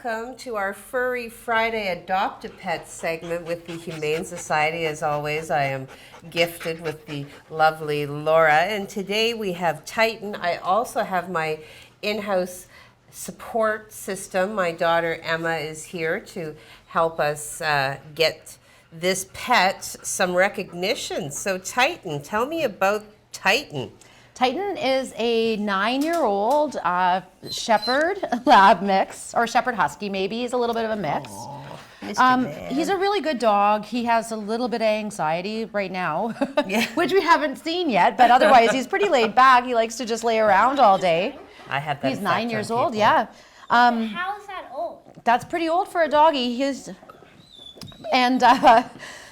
welcome to our Furry Friday Adopt-A-Pet segment with the Humane Society. As always, I am gifted with the lovely Laura, and today we have Titan. I also have my in-house support system. My daughter Emma is here to help us get this pet some recognition. So Titan, tell me about Titan. Titan is a 9-year-old shepherd lab mix, or shepherd husky maybe. He's a little bit of a mix. He's a really good dog. He has a little bit of anxiety right now, yeah. Which we haven't seen yet, but otherwise he's pretty laid back. He likes to just lay around all day. I have that. He's 9 years old, yeah. How is that old? That's pretty old for a doggy.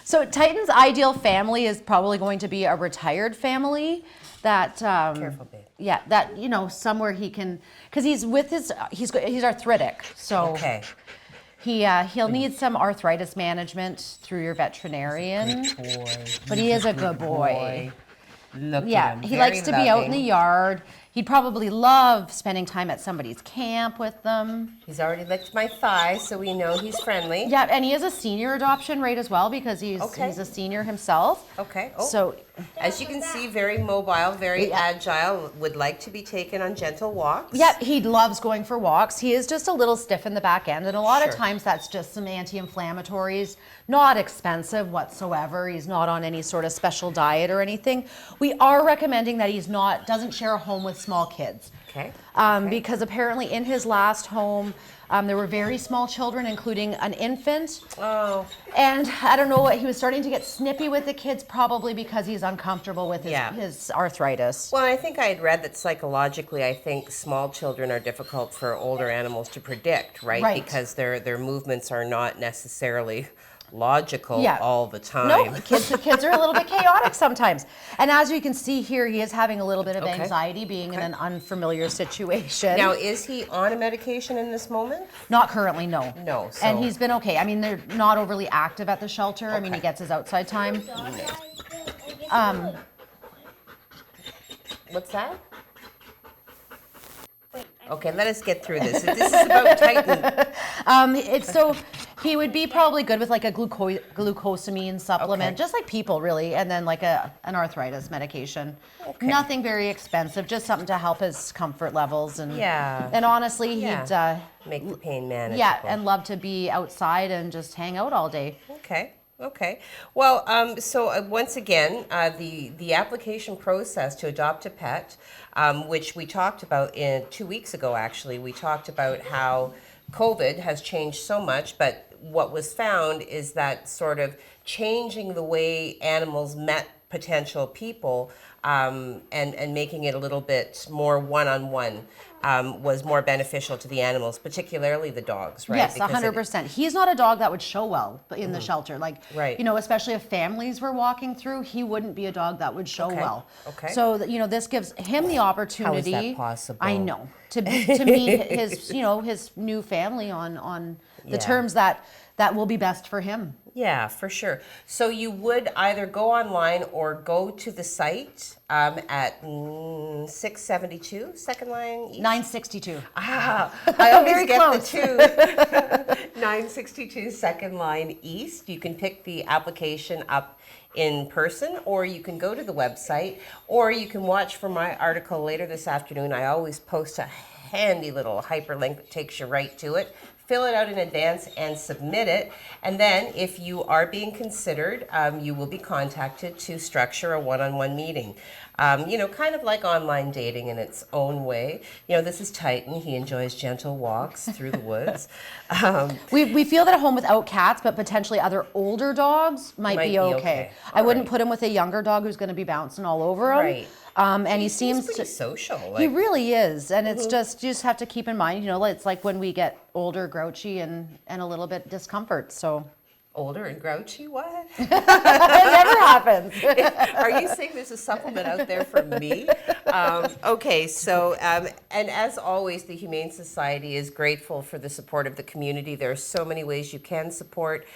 So Titan's ideal family is probably going to be a retired family. That careful, babe. Yeah, that somewhere he can, because he's arthritic, so okay. He'll need some arthritis management through your veterinarian. Good boy. But he is a good boy. Look yeah, at him. he likes to be out in the yard. He'd probably love spending time at somebody's camp with them. He's already licked my thigh, so we know he's friendly. Yeah, and he is a senior adoption rate as well because he's a senior himself. Okay. Oh. So, as you can see, very mobile, very agile, would like to be taken on gentle walks. Yep, he loves going for walks. He is just a little stiff in the back end, and a lot of times that's just some anti-inflammatories, not expensive whatsoever. He's not on any sort of special diet or anything. We are recommending that doesn't share a home with small kids. Okay. Because apparently in his last home, there were very small children, including an infant. Oh. And I don't know, he was starting to get snippy with the kids, probably because he's uncomfortable with his arthritis. Well, I think I had read that psychologically, I think small children are difficult for older animals to predict, right? Because their movements are not necessarily logical all the time. No, the kids are a little bit chaotic sometimes. And as you can see here, he is having a little bit of anxiety being in an unfamiliar situation. Now, is he on a medication in this moment? Not currently, no. No. So. And he's been okay. I mean, they're not overly active at the shelter. I mean, he gets his outside time. What's that? Okay, let us get through this. This is about Titan. So he would be probably good with like a glucosamine supplement, just like people really, and then like an arthritis medication. Okay. Nothing very expensive, just something to help his comfort levels. And honestly, he'd make the pain manageable. Yeah, and love to be outside and just hang out all day. Okay. Well, once again, the application process to adopt a pet, which we talked about 2 weeks ago, actually, we talked about how COVID has changed so much, but what was found is that sort of changing the way animals met potential people and making it a little bit more one-on-one was more beneficial to the animals, particularly the dogs, right? Yes, 100%. He's not a dog that would show well in the shelter. Like, especially if families were walking through, he wouldn't be a dog that would show well. Okay. So, this gives him the opportunity. How is that possible? I know. To meet his, his new family on the terms that will be best for him. Yeah, for sure. So you would either go online or go to the site at 672 Second Line East? 962. I always get the two. 962 Second Line East. You can pick the application up in person, or you can go to the website, or you can watch for my article later this afternoon. I always post a handy little hyperlink that takes you right to it. Fill it out in advance and submit it. And then if you are being considered, you will be contacted to structure a one-on-one meeting. Kind of like online dating in its own way. This is Titan. He enjoys gentle walks through the woods. We feel that a home without cats, but potentially other older dogs might be okay. I wouldn't put him with a younger dog who's going to be bouncing all over him. Right. And he seems pretty social. He really is, and it's you just have to keep in mind, it's like when we get older, grouchy, and a little bit discomfort. So older and grouchy, what? It never happens. Are you saying there's a supplement out there for me? Okay, so and as always, the Humane Society is grateful for the support of the community. There are so many ways you can support.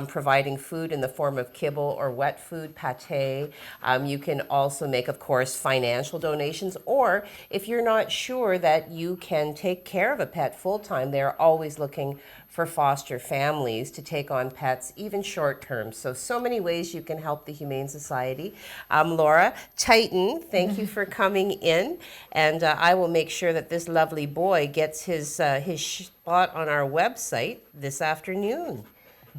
providing food in the form of kibble or wet food, pate. You can also make, of course, financial donations, or if you're not sure that you can take care of a pet full-time, they're always looking for foster families to take on pets, even short term. So many ways you can help the Humane Society. Laura, Titan, thank you for coming in, and I will make sure that this lovely boy gets his spot on our website this afternoon.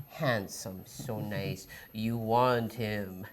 Handsome, so nice. You want him.